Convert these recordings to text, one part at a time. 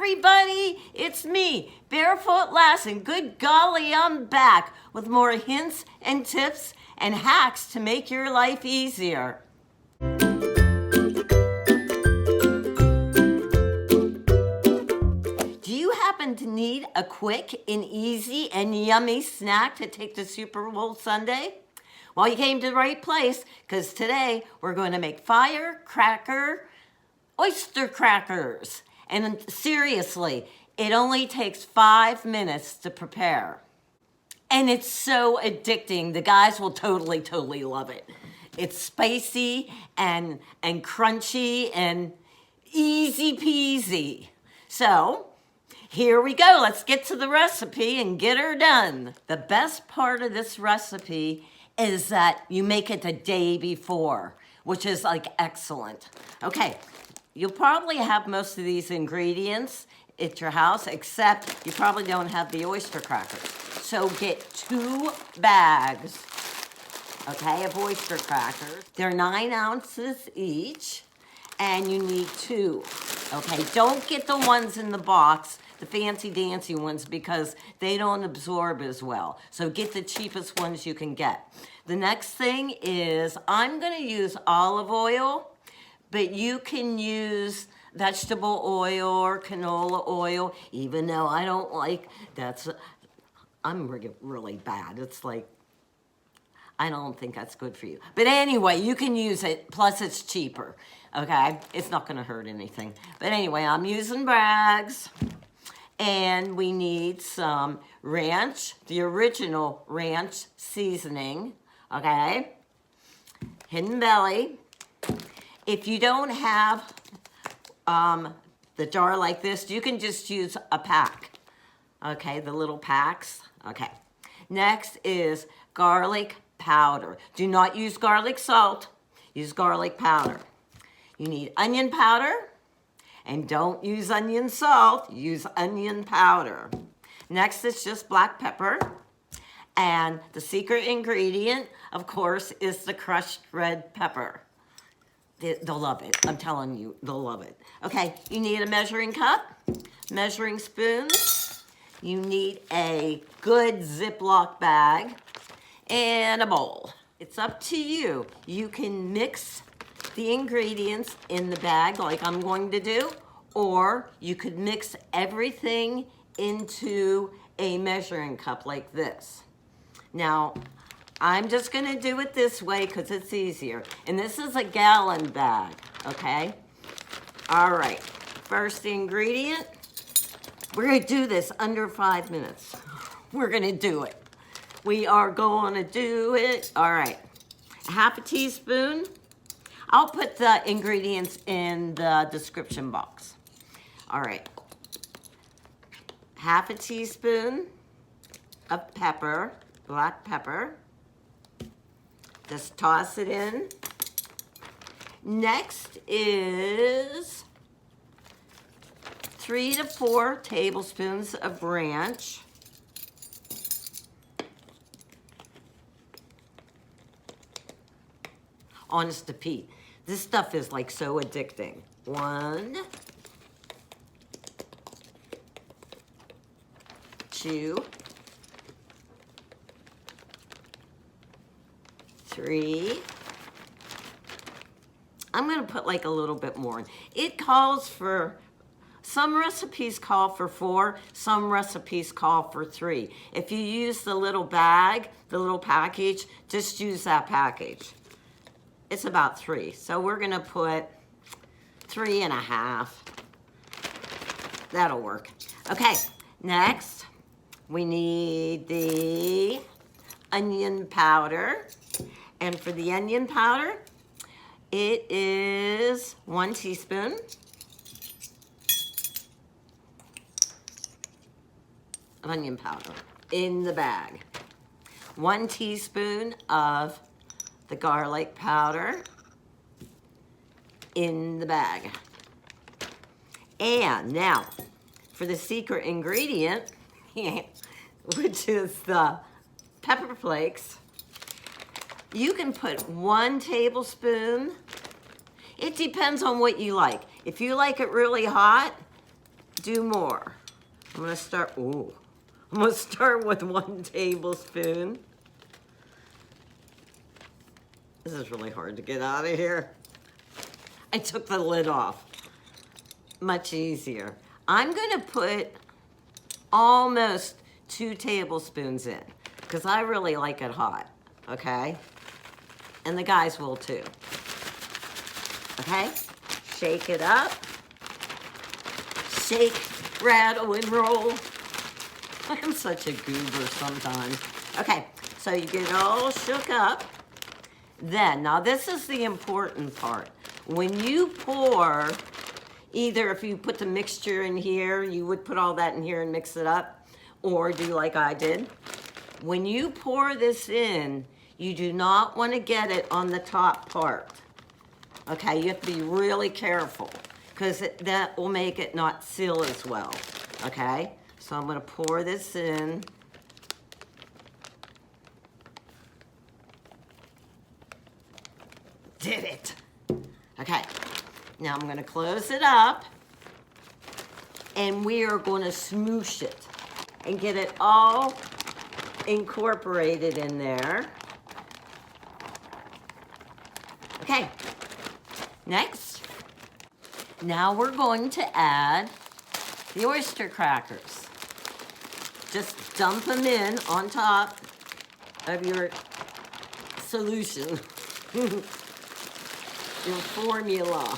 everybody, it's me, Barefoot Lass, and good golly, I'm back with more hints and tips and hacks to make your life easier. Do you happen to need a quick and easy and yummy snack to take to Super Bowl Sunday? Well, you came to the right place, because today we're going to make Firecracker Oyster Crackers. And seriously, it only takes 5 minutes to prepare. And it's so addicting. The guys will totally love it. It's spicy and crunchy and easy peasy. So, here we go. Let's get to the recipe and get her done. The best part of this recipe is that you make it the day before, which is like excellent. Okay. You'll probably have most of these ingredients at your house, except you probably don't have the oyster crackers. So get 2 bags, okay, of oyster crackers. They're 9 ounces each, and you need 2, okay? Don't get the ones in the box, the fancy dancy ones, because they don't absorb as well. So get the cheapest ones you can get. The next thing is I'm gonna use olive oil, but you can use vegetable oil or canola oil, even though I don't like, I'm really bad. It's like, I don't think that's good for you. But anyway, you can use it, plus it's cheaper, okay? It's not gonna hurt anything. But anyway, I'm using bags, and we need some ranch, the original ranch seasoning, okay? Hidden belly. If you don't have the jar like this, you can just use a pack, okay, the little packs, okay. Next is garlic powder. Do not use garlic salt, use garlic powder. You need onion powder, and don't use onion salt, use onion powder. Next is just black pepper, and the secret ingredient, of course, is the crushed red pepper. They'll love it. I'm telling you, they'll love it. Okay, you need a measuring cup, measuring spoon. You need a good Ziploc bag and a bowl. It's up to you. You can mix the ingredients in the bag like I'm going to do, or you could mix everything into a measuring cup like this. Now, I'm just gonna do it this way because it's easier. And this is a gallon bag, okay? All right, first ingredient. We're gonna do this under 5 minutes. We're gonna do it. We are gonna do it. All right, 1/2 teaspoon. I'll put the ingredients in the description box. All right, 1/2 teaspoon of pepper, black pepper. Just toss it in. Next is 3 to 4 tablespoons of ranch. Honest to Pete, this stuff is like so addicting. 1, 2, 3. I'm gonna put like a little bit more in. It calls for, some recipes call for 4, some recipes call for 3. If you use the little bag, the little package, just use that package. It's about 3. So we're gonna put 3.5. That'll work. Okay, next we need the onion powder. And for the onion powder, it is 1 teaspoon. Of onion powder in the bag. 1 teaspoon of the garlic powder in the bag. And now, for the secret ingredient, which is the pepper flakes, you can put 1 tablespoon. It depends on what you like. If you like it really hot, do more. I'm gonna start, I'm gonna start with 1 tablespoon. This is really hard to get out of here. I took the lid off. Much easier. I'm gonna put almost 2 tablespoons in because I really like it hot, okay? And the guys will too. Okay? Shake it up. Shake, rattle, and roll. I'm such a goober sometimes. Okay, so you get it all shook up. Then, now this is the important part. When you pour, either if you put the mixture in here, you would put all that in here and mix it up, or do like I did. When you pour this in, you do not want to get it on the top part. Okay, you have to be really careful because that will make it not seal as well. Okay, so I'm going to pour this in. Did it. Okay, now I'm going to close it up and we are going to smoosh it and get it all incorporated in there. Okay, next, now we're going to add the oyster crackers. Just dump them in on top of your solution, your formula.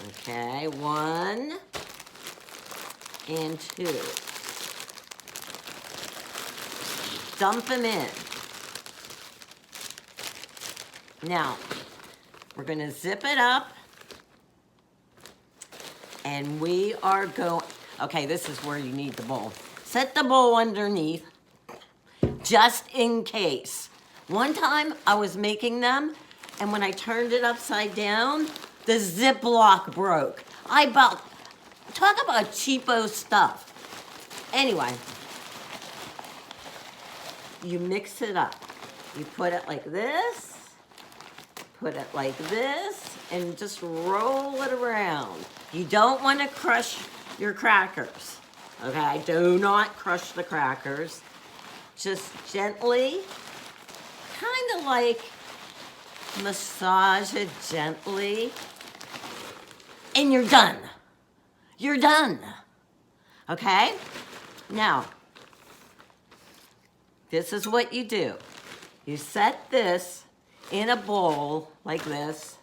Okay, 1 and 2. Dump them in. Now, we're going to zip it up, and we are going, okay, this is where you need the bowl. Set the bowl underneath, just in case. One time, I was making them, and when I turned it upside down, the Ziploc broke. Talk about cheapo stuff. Anyway, you mix it up. You put it like this, put it like this, and just roll it around. You don't want to crush your crackers, okay? Do not crush the crackers. Just gently, kind of like massage it gently, and you're done. You're done, okay? Now, this is what you do. You set this in a bowl like this,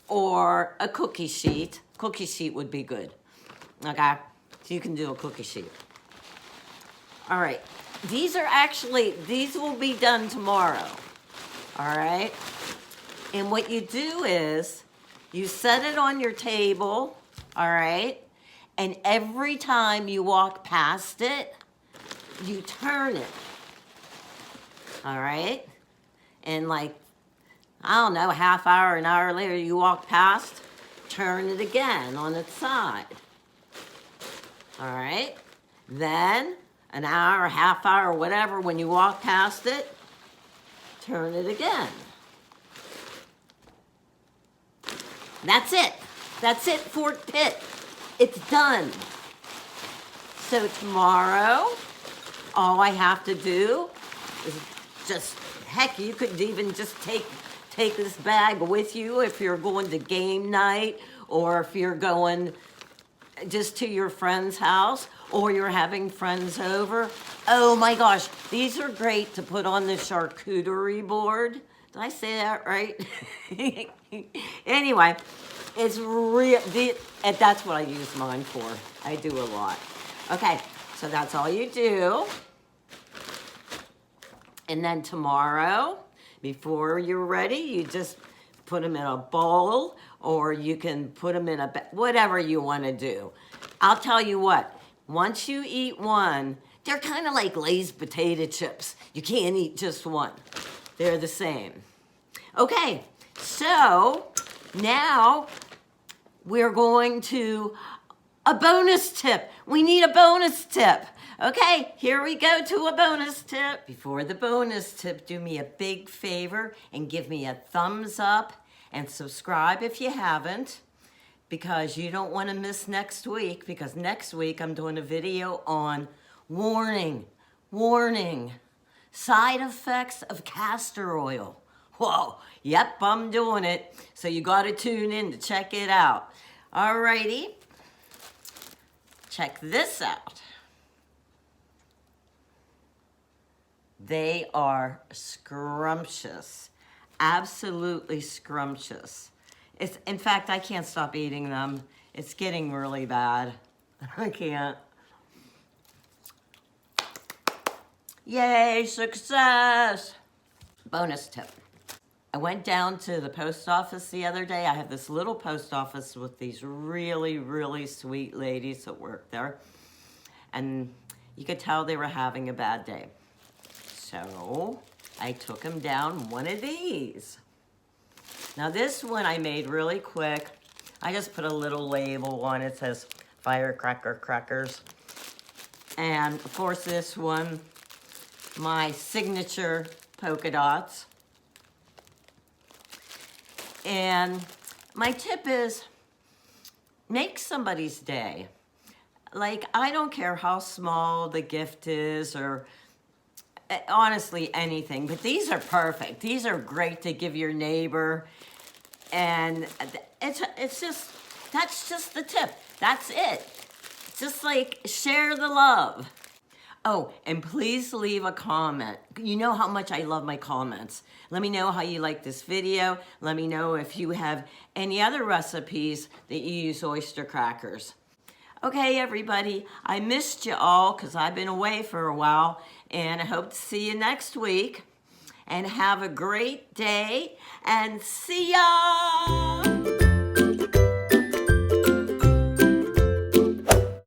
or a cookie sheet. Cookie sheet would be good, okay? So you can do a cookie sheet. All right, these will be done tomorrow, all right? And what you do is, you set it on your table, all right? And every time you walk past it, you turn it, all right? And like, I don't know, a half hour, an hour later, you walk past, turn it again on its side. All right? Then, an hour, half hour, whatever, when you walk past it, turn it again. That's it. That's it, Fort Pitt. It's done. So tomorrow, all I have to do is just, heck, you could even just take this bag with you if you're going to game night, or if you're going just to your friend's house, or you're having friends over. Oh my gosh, these are great to put on the charcuterie board. Did I say that right? Anyway, it's real, and that's what I use mine for. I do a lot. Okay, so that's all you do. And then tomorrow, before you're ready, you just put them in a bowl, or you can put them in whatever you want to do. I'll tell you what, once you eat one, they're kind of like Lay's potato chips. You can't eat just one. They're the same. Okay, so now we're going to a bonus tip. We need a bonus tip. Okay, here we go to a bonus tip. Before the bonus tip, do me a big favor and give me a thumbs up and subscribe if you haven't, because you don't want to miss next week, because next week I'm doing a video on warning, side effects of castor oil. Whoa, yep, I'm doing it. So you got to tune in to check it out. Alrighty, check this out. They are scrumptious, absolutely scrumptious. In fact, I can't stop eating them. It's getting really bad. I can't. Yay, success! Bonus tip. I went down to the post office the other day. I have this little post office with these really, really sweet ladies that work there. And you could tell they were having a bad day. So I took them down one of these. Now this one I made really quick. I just put a little label on it. It says Firecracker Crackers. And of course this one, my signature polka dots. And my tip is, make somebody's day. Like, I don't care how small the gift is, or honestly anything, but these are perfect. These are great to give your neighbor. And it's just, that's just the tip. That's it. Just like, share the love. Oh, and please leave a comment. You know how much I love my comments. Let me know how you like this video. Let me know if you have any other recipes that you use oyster crackers. Okay, everybody, I missed you all because I've been away for a while, and I hope to see you next week. And have a great day, and see ya!